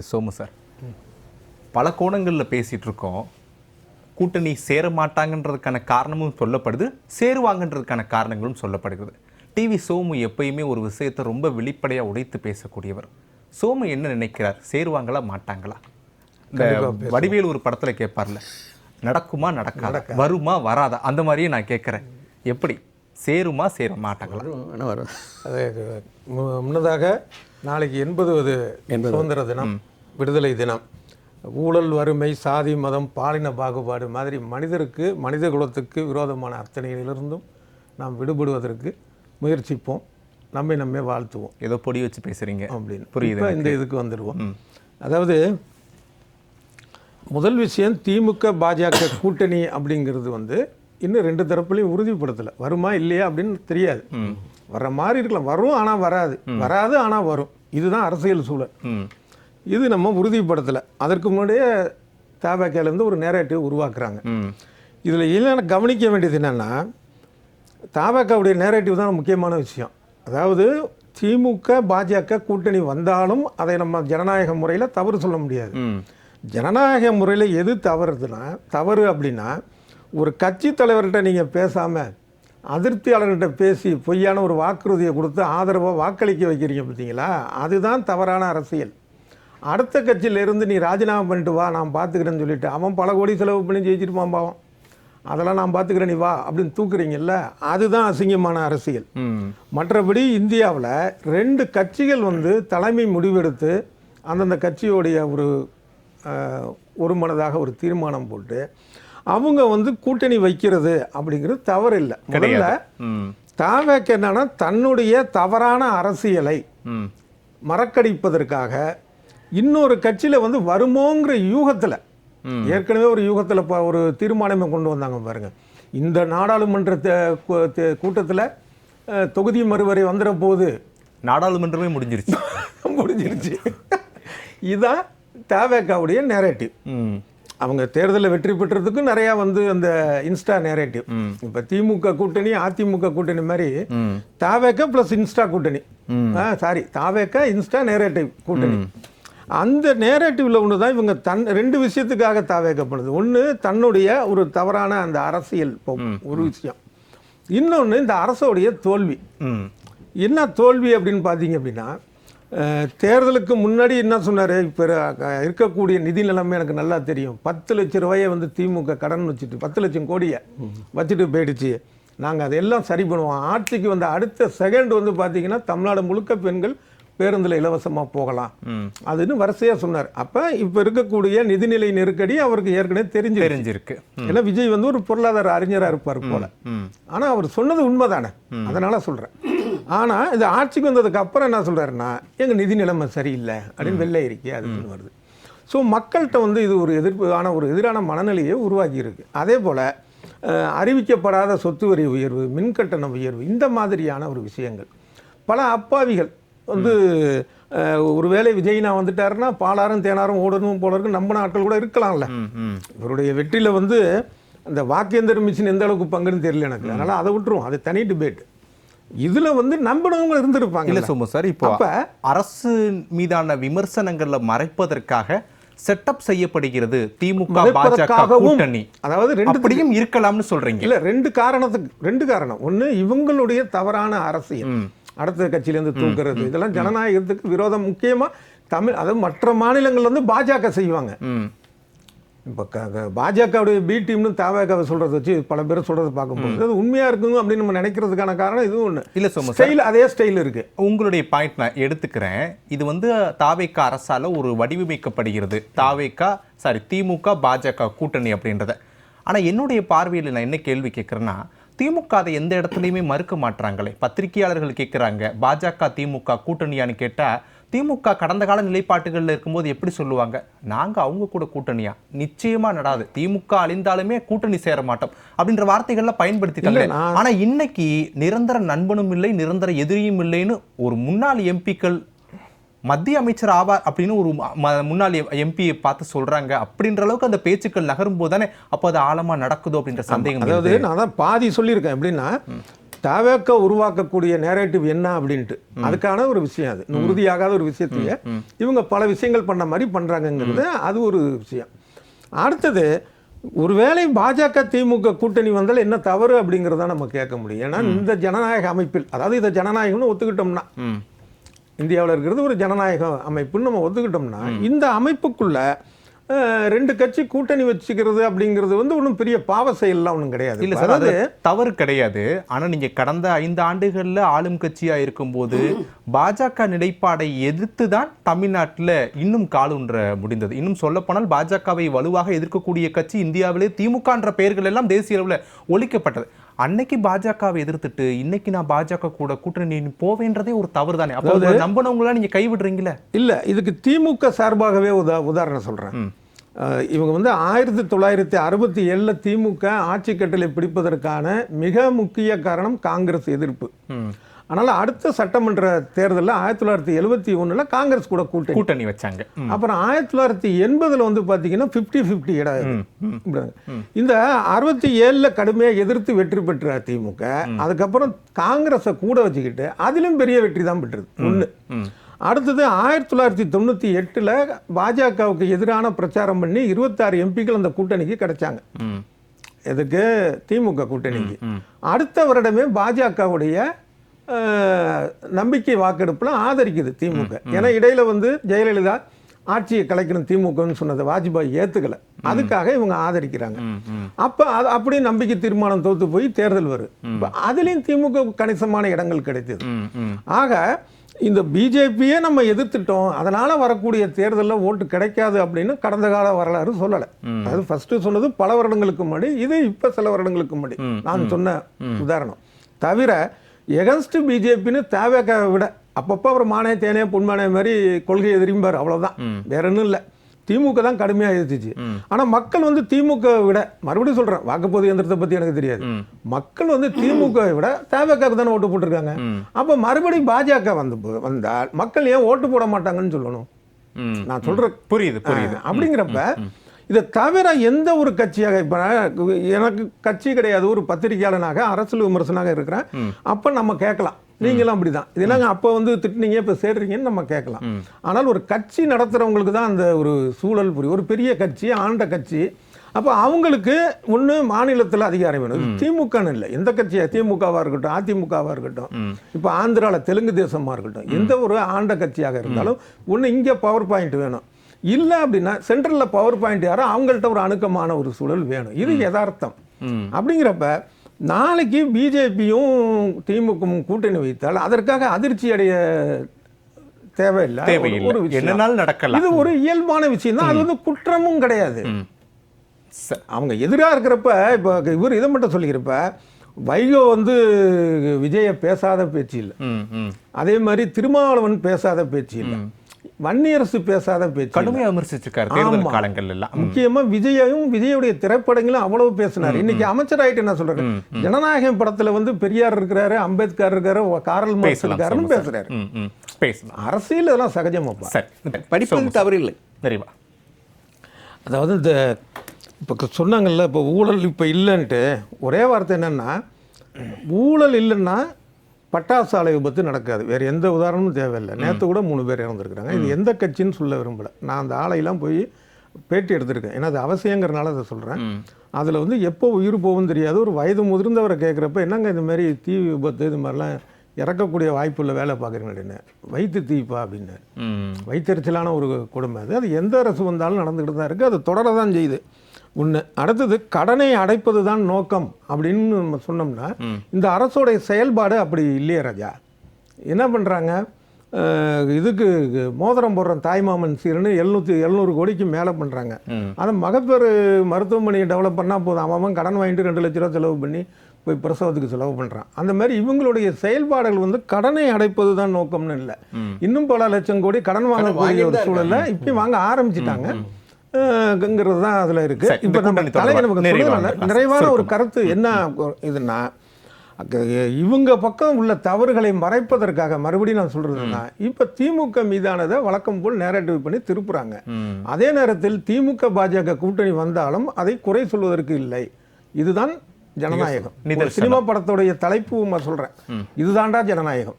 Somu sir, பல கோணங்களில் பேசிகிட்டு இருக்கோம். கூட்டணி சேர மாட்டாங்கன்றதுக்கான காரணமும் சொல்லப்படுது, சேருவாங்கன்றதுக்கான காரணங்களும் சொல்லப்படுகிறது. டிவி சோமு எப்பயுமே ஒரு விஷயத்தை ரொம்ப வெளிப்படையாக உடைத்து பேசக்கூடியவர். சோமு என்ன நினைக்கிறார்? சேருவாங்களா மாட்டாங்களா? இந்த வடிவேல் ஒரு படத்தில் கேட்பார்ல, நடக்குமா நடக்காத, வருமா வராதா, அந்த மாதிரியே நான் கேட்குறேன். எப்படி சேருமா சேர மாட்டாங்களா? வரும். அது முன்னதாக நாளைக்கு 80வது சுதந்திர தினம், விடுதலை தினம். ஊழல், வறுமை, சாதி, மதம், பாலின பாகுபாடு மாதிரி மனிதருக்கு, மனித குலத்துக்கு விரோதமான அத்தனையிலிருந்தும் நாம் விடுபடுவதற்கு முயற்சிப்போம். நம்மை வாழ்த்துவோம். ஏதோ பொடி வச்சு பேசுகிறீங்க அப்படின்னு புரியுது. இந்த இதுக்கு வந்துடுவோம். அதாவது முதல் விஷயம், திமுக பாஜக கூட்டணி அப்படிங்கிறது இன்னும் ரெண்டு தரப்புலையும் உறுதிப்படுத்தலை. வருமா இல்லையா அப்படின்னு தெரியாது. வர்ற மாதிரி இருக்கலாம், வரும் ஆனால் வராது, வராது ஆனால் வரும். இதுதான் அரசியல் சூழல். இது நம்ம உறுதிப்படுத்தலை. அதற்கு முன்னாடியே தவேகாலேருந்து ஒரு நேரேட்டிவ் உருவாக்குறாங்க. இதில் இல்லைன்னா கவனிக்க வேண்டியது என்னென்னா, தவேகாவுடைய நேரேட்டிவ் தான் முக்கியமான விஷயம். அதாவது திமுக பாஜக கூட்டணி வந்தாலும் அதை நம்ம ஜனநாயக முறையில் தவறு சொல்ல முடியாது. ஜனநாயக முறையில் எது தவறு அப்படின்னா, ஒரு கட்சி தலைவர்கிட்ட நீங்கள் பேசாமல் அதிருப்தியாளர்கிட்ட பேசி பொய்யான ஒரு வாக்குறுதியை கொடுத்து ஆதரவாக வாக்களிக்க வைக்கிறீங்க பார்த்தீங்களா, அதுதான் தவறான அரசியல். அடுத்த கட்சியிலேருந்து நீ ராஜினாமா பண்ணிட்டு வா, நான் பார்த்துக்கிறேன்னு சொல்லிட்டு அவன் பல கோடி செலவு பண்ணி ஜெயிச்சிருப்பான் பாவம், அதெல்லாம் நான் பார்த்துக்கிறேன் நீ வா அப்படின்னு தூக்குறீங்கல்ல, அதுதான் அசிங்கமான அரசியல். மற்றபடி இந்தியாவில் ரெண்டு கட்சிகள் தலைமை முடிவெடுத்து அந்தந்த கட்சியோடைய ஒரு மனதாக ஒரு தீர்மானம் போட்டு அவங்க கூட்டணி வைக்கிறது அப்படிங்கிறது தவறு இல்லை. முதல்ல தவேக என்னன்னா, தன்னுடைய தவறான அரசியலை மறக்கடிப்பதற்காக இன்னொரு கட்சியில் வருமோங்கிற யூகத்தில், ஏற்கனவே ஒரு யூகத்தில் ஒரு தீர்மானமே கொண்டு வந்தாங்க பாருங்க. இந்த நாடாளுமன்ற கூட்டத்தில் தொகுதி மறுவரை வந்துட போது, நாடாளுமன்றமே முடிஞ்சிருச்சு. இதுதான் தவேகாவுடைய நேரேட்டிவ். அவங்க தேர்தலில் வெற்றி பெற்றதுக்கு நிறையா அந்த இன்ஸ்டா நேரேட்டிவ். இப்போ திமுக கூட்டணி அதிமுக கூட்டணி மாதிரி தவேக ப்ளஸ் இன்ஸ்டா கூட்டணி, தவேக இன்ஸ்டா நேரேட்டிவ் கூட்டணி. அந்த நேரேட்டிவ்ல ஒன்று தான் இவங்க ரெண்டு விஷயத்துக்காக தவேக பண்ணுது. ஒன்று தன்னுடைய ஒரு தவறான அந்த அரசியல் ஒரு விஷயம், இன்னொன்று இந்த அரசோடைய தோல்வி. என்ன தோல்வி அப்படின்னு பார்த்தீங்க அப்படின்னா, தேர்தலுக்கு முன்னாடி என்ன சொன்னார், இப்போ இருக்கக்கூடிய நிதி நிலைமை எனக்கு நல்லா தெரியும், 10 லட்சம் ரூபாயை திமுக கடன் வச்சுட்டு 10 லட்சம் கோடியை வச்சுட்டு போயிடுச்சு, நாங்கள் அதெல்லாம் சரி பண்ணுவோம். ஆட்சிக்கு அடுத்த செகண்ட் பார்த்தீங்கன்னா தமிழ்நாடு முழுக்க பெண்கள் பேருந்தில் இலவசமாக போகலாம் அதுன்னு வரிசையாக சொன்னார். அப்போ இப்போ இருக்கக்கூடிய நிதிநிலை நெருக்கடி அவருக்கு ஏற்கனவே தெரிஞ்சிருக்கு. ஏன்னா விஜய் ஒரு பொருளாதார அறிஞராக இருப்பார் போல. ஆனால் அவர் சொன்னது உண்மைதானே, அதனால சொல்கிறேன். ஆனால் இது ஆட்சிக்கு வந்ததுக்கு அப்புறம் என்ன சொல்கிறாருன்னா, எங்கள் நிதி நிலைமை சரியில்லை அப்படின்னு வெள்ளை இருக்கே அதுன்னு வருது. ஸோ மக்கள்கிட்ட இது ஒரு எதிரான மனநிலையை உருவாக்கி இருக்கு. அதே போல் அறிவிக்கப்படாத சொத்து வரி உயர்வு, மின்கட்டண உயர்வு, இந்த மாதிரியான ஒரு விஷயங்கள் பல அப்பாவிகள் ஒருவேளை விஜய்னா வந்துட்டாருன்னா பாலாரும் தேனாரும் ஓடணும் போல இருக்கு நம்பின ஆட்கள் கூட இருக்கலாம்ல. இவருடைய வெற்றியில் அந்த வாக்கேந்திர மிஷின் எந்த அளவுக்கு பங்குன்னு தெரியல எனக்கு, அதனால அதை விட்டுருவோம், அது தனி டிபேட். இதுல நம்பினவங்க இருந்திருப்பாங்க. இல்ல சோமு சார், இப்போ அரசு மீதான விமர்சனங்களை மறைப்பதற்காக செட்டப் செய்யப்படுகிறது திமுக பாஜக கூட்டணி. அதாவது ரெண்டுபடியும் இருக்கலாம்னு சொல்றீங்க. இல்ல, ரெண்டு காரணம். ஒண்ணு இவங்களுடைய தவறான அரசியல், அடுத்த கட்சியிலேருந்து தூக்குறது, இதெல்லாம் ஜனநாயகத்துக்கு விரோதம். முக்கியமா அதாவது மற்ற மாநிலங்கள்ல பாஜக செய்வாங்க. இப்போ பாஜகவுடைய பி டீம்னு தவேகாவை சொல்கிறத வச்சு பல பேர் சொல்கிறத பார்க்கும்போது அது உண்மையாக இருக்குங்க அப்படின்னு நம்ம நினைக்கிறதுக்கான காரணம் இதுவும் ஒன்று இல்லை. சோமு ஸ்டைல் அதே ஸ்டைல் இருக்குது. உங்களுடைய பாயிண்ட் நான் எடுத்துக்கிறேன். இது தாவேகா அரசால் ஒரு வடிவமைக்கப்படுகிறது, திமுக பாஜக கூட்டணி அப்படின்றத. ஆனால் என்னுடைய பார்வையில் நான் என்ன கேள்வி கேட்குறேன்னா, திமுக அதை எந்த இடத்துலையுமே மறுக்க மாட்டாங்களே. பத்திரிகையாளர்கள் கேட்குறாங்க, பாஜக திமுக கூட்டணியான்னு கேட்டால் திமுக கடந்த கால நிலைப்பாட்டுகளில் இருக்கும்போது எப்படி சொல்லுவாங்க, நாங்கள் அவங்க கூட கூட்டணியா, நிச்சயமா நடாது, திமுக அழிந்தாலுமே கூட்டணி சேர மாட்டோம் அப்படின்ற வார்த்தைகள்லாம் பயன்படுத்திட்டாங்க. ஆனா இன்னைக்கு நிரந்தர நண்பனும் இல்லை நிரந்தர எதிரியும் இல்லைன்னு ஒரு முன்னாள் எம்பிக்கள் மத்திய அமைச்சர் ஆவார் அப்படின்னு ஒரு முன்னாள் எம்பியை பார்த்து சொல்றாங்க. அப்படின்ற அளவுக்கு அந்த பேச்சுக்கள் நகரும் போது தானே அப்போ அது ஆழமா நடக்குதோ அப்படின்ற சந்தேகம். அதாவது நான் தான் பாதி சொல்லியிருக்கேன். எப்படின்னா, தவேக உருவாக்கக்கூடிய நேரேட்டிவ் என்ன அப்படின்ட்டு அதுக்கான ஒரு விஷயம். அது இன்னும் உறுதியாகாத ஒரு விஷயத்தையே இவங்க பல விஷயங்கள் பண்ண மாதிரி பண்றாங்கங்கிறது அது ஒரு விஷயம். அடுத்தது, ஒருவேளை பாஜக திமுக கூட்டணி வந்தால் என்ன தவறு அப்படிங்கிறத நம்ம கேட்க முடியும். ஏன்னா இந்த ஜனநாயக அமைப்பில், அதாவது இதை ஜனநாயகம்னு ஒத்துக்கிட்டோம்னா, இந்தியாவில் இருக்கிறது ஒரு ஜனநாயக அமைப்புன்னு நம்ம ஒத்துக்கிட்டோம்னா, இந்த அமைப்புக்குள்ள ரெண்டு கட்சி கூட்டணி வச்சுக்கிறது அப்படிங்கிறது வந்து ஒன்றும் பெரிய பாவ செயல்லாம் ஒன்றும் கிடையாது. இல்ல சார், அது தவறு கிடையாது. ஆனா நீங்க கடந்த 5 ஆண்டுகள்ல ஆளும் கட்சியா இருக்கும்போது பாஜக நிலைப்பாடை எதிர்த்து தான் தமிழ்நாட்டில் இன்னும் காலூன்ற முடிந்தது. இன்னும் சொல்ல போனால் பாஜகவை வலுவாக எதிர்க்கக்கூடிய கட்சி இந்தியாவிலே திமுகன்ற பெயர்கள் எல்லாம் தேசிய அளவில் ஒழிக்கப்பட்டது. அன்னைக்கு பாஜகவை எதிர்த்துட்டு இன்னைக்கு நான் பாஜக கூட கூட்டணி போவேன்றதே ஒரு தவறு தானே. அப்போ நம்பினவங்களா நீங்க கைவிடுறீங்களே? இல்ல, இதுக்கு திமுக சார்பாகவே உதாரணம் சொல்றேன். இவங்க வந்து 1967 திமுக ஆட்சி கட்டளை பிடிப்பதற்கான மிக முக்கிய காரணம் காங்கிரஸ் எதிர்ப்பு. ஆனால் அடுத்த சட்டமன்ற தேர்தலில் 1971 காங்கிரஸ் கூட கூட்டணி வச்சாங்க. அப்புறம் 1980 வந்து பார்த்தீங்கன்னா 50-50 இடம். இந்த 67 கடுமையாக எதிர்த்து வெற்றி பெற்ற திமுக அதுக்கப்புறம் காங்கிரஸை கூட வச்சுக்கிட்டு அதிலும் பெரிய வெற்றி தான் பெற்றது ஒன்று. அடுத்தது 1998 பாஜகவுக்கு எதிரான பிரச்சாரம் பண்ணி 26 எம்பிக்கள் அந்த கூட்டணிக்கு கிடைச்சாங்க. எதுக்கு? திமுக கூட்டணிக்கு. அடுத்த வருடமே பாஜகவுடைய நம்பிக்கை வாக்கெடுப்புல ஆதரிக்குது திமுக. ஏன்னா இடையில வந்து ஜெயலலிதா ஆட்சியை கலைக்கணும் திமுகன்னு சொன்னதை வாஜ்பாய் ஏத்துக்கல, அதுக்காக இவங்க ஆதரிக்கிறாங்க. அப்ப அப்படி நம்பிக்கை தீர்மானம் தோத்து போய் தேர்தல் வரும். அதுலயும் திமுக கணிசமான இடங்கள் கிடைத்தது. ஆக இந்த பிஜேபியே நம்ம எதிர்த்துட்டோம், அதனால வரக்கூடிய தேர்தலில் ஓட்டு கிடைக்காது அப்படின்னு கடந்த கால வரலாறு சொல்லலை. அது ஃபர்ஸ்ட் சொன்னது பல வருடங்களுக்கு முன்னாடி, இது இப்ப சில வருடங்களுக்கு முன்னாடி நான் சொன்ன உதாரணம். தவிர எகன்ஸ்ட் பிஜேபின்னு தேவைக்க விட அப்பப்போ அவர் மானே தேனே பொன்மானே மாதிரி கொள்கையை எதிரிம்பார், அவ்வளவுதான், வேற ஒன்றும் இல்லை. திமுக தான் கடுமையாக எதிர்த்துச்சு. ஆனா மக்கள் வந்து திமுக விட, மறுபடியும் சொல்றேன், வாக்குப்பதிவு இயந்திரத்தை பத்தி எனக்கு தெரியாது, மக்கள் வந்து திமுக விட தேவைக்காக தானே ஓட்டு போட்டிருக்காங்க. அப்ப மறுபடியும் பாஜக வந்தால் மக்கள் ஏன் ஓட்டு போட மாட்டாங்கன்னு சொல்லணும். நான் சொல்றேன், புரியுது அப்படிங்கிறப்ப இதை தவிர எந்த ஒரு கட்சியாக, இப்ப எனக்கு கட்சி கிடையாது, ஒரு பத்திரிகையாளனாக அரசியல் விமர்சனாக இருக்கிறேன், அப்ப நம்ம கேட்கலாம், நீங்களும் அப்படிதான், இது என்னங்க அப்போ வந்து திட்டுனீங்க இப்போ சேர்றீங்கன்னு நம்ம கேட்கலாம். ஆனால் ஒரு கட்சி நடத்துறவங்களுக்கு தான் அந்த ஒரு சூழல் புரியும். ஒரு பெரிய கட்சி, ஆண்ட கட்சி, அப்போ அவங்களுக்கு ஒன்று மாநிலத்தில் அதிகாரம் வேணும். திமுகன்னு இல்லை, எந்த கட்சியா, திமுகவாக இருக்கட்டும், அதிமுகவாக இருக்கட்டும், இப்போ ஆந்திராவில் தெலுங்கு தேசமாக இருக்கட்டும், எந்த ஒரு ஆண்ட கட்சியாக இருந்தாலும் ஒன்று இங்கே பவர் பாயிண்ட் வேணும். இல்லை அப்படின்னா சென்ட்ரலில் பவர் பாயிண்ட் யாரோ அவங்கள்ட்ட ஒரு அணுக்கமான ஒரு சூழல் வேணும். இது யதார்த்தம். அப்படிங்கிறப்ப நாளைக்கு பிஜேபியும் திமுகவும் கூட்டணி வைத்தால் அதற்காக அதிர்ச்சி அடைய தேவையில்லை. ஒரு விஷயம் நடக்கலாம், இது ஒரு இயல்பான விஷயம் தான், அது வந்து குற்றமும் கிடையாது. அவங்க எதிராக இருக்கிறப்ப, இப்போ இவர் இதை மட்டும் சொல்லிக்கிறப்ப, வைகோ வந்து விஜய பேசாத பேச்சு இல்லை, அதே மாதிரி திருமாவளவன் பேசாத பேச்சு இல்லை, வன்னியரசு பேசாத பேச்சு, கடுமையாக விமர்சிச்சிருக்காரு தேர்தல் காலங்கள் எல்லாம். முக்கியமா விஜயுடைய திரைப்படங்களும் அவ்வளவு பேசினார். இன்னைக்கு அமைச்சர் ஆயிட்டு என்ன சொல்றாரு, ஜனநாயகம் படத்துல வந்து பெரியார் இருக்கிறாரு, அம்பேத்கர் இருக்காரு, காரல் மார்க்ஸ் இருக்காருன்னு பேசுறாரு. அரசியல் இதெல்லாம் சகஜமாப்பா, படிப்பது தவறில்லை. சரிவா, அதாவது இந்த இப்போ சொன்னாங்கல்ல, இப்போ ஊழல் இப்போ இல்லைன்ட்டு, ஒரே வார்த்தை என்னன்னா, ஊழல் இல்லைன்னா பட்டாசு ஆலை விபத்து நடக்காது. வேறு எந்த உதாரணமும் தேவையில்லை. நேற்று கூட 3 பேர் இறந்துருக்குறாங்க. இது எந்த கட்சின்னு சொல்ல விரும்பலை. நான் அந்த ஆலையெல்லாம் போய் பேட்டி எடுத்திருக்கேன், ஏன்னா அது அவசியங்கிறனால அதை சொல்கிறேன். அதில் வந்து எப்போ உயிர் போகும்னு தெரியாது. ஒரு வயது முதிர்ந்தவரை கேட்குறப்ப, என்னங்க இந்த மாதிரி தீ விபத்து இது மாதிரிலாம் இறக்கக்கூடிய வாய்ப்பு இல்லை, வேலை பார்க்குறீங்க அப்படின்னு. வயிற்று தீப்பா அப்படின்னு, வயிற்றெரிச்சலான ஒரு கொடுமை. அது எந்த அரசு வந்தாலும் நடந்துக்கிட்டு தான் இருக்குது, அது தொடர தான் செய்யுது. ஒன்று. அடுத்தது, கடனை அடைப்பது தான் நோக்கம் அப்படின்னு நம்ம சொன்னோம்னா, இந்த அரசோடைய செயல்பாடு அப்படி இல்லையே ராஜா. என்ன பண்ணுறாங்க, இதுக்கு மோதிரம் போடுற தாய்மாமன் சீர்னு 700 கோடிக்கு மேலே பண்ணுறாங்க. அதை மகப்பேறு மருத்துவமனையை டெவலப் பண்ணால் போதும், அவன் கடன் வாங்கிட்டு 2 லட்ச ரூபா செலவு பண்ணி போய் பிரசவத்துக்கு செலவு பண்ணுறான். அந்த மாதிரி இவங்களுடைய செயல்பாடுகள் வந்து கடனை அடைப்பது தான் நோக்கம்னு இல்லை, இன்னும் பல லட்சம் கோடி கடன் வாங்கக்கூடிய ஒரு சூழல்ல இப்பயும் வாங்க ஆரம்பிச்சிட்டாங்க ங்கிறது தான் அதில் இருக்கு. இப்போ நம்ம நிறைவான ஒரு கருத்து என்ன இதுன்னா, இவங்க பக்கம் உள்ள தவறுகளை மறைப்பதற்காக மறுபடியும் நான் சொல்றதுன்னா, இப்ப திமுக மீதானதை வழக்கம் போல் நேரேட்டிவ் பண்ணி திருப்புறாங்க. அதே நேரத்தில் திமுக பாஜக கூட்டணி வந்தாலும் அதை குறை சொல்வதற்கு இல்லை. இதுதான் ஜனநாயகம். ஒரு சினிமா படத்துடைய தலைப்பு நான் சொல்றேன், இதுதான்டா ஜனநாயகம்.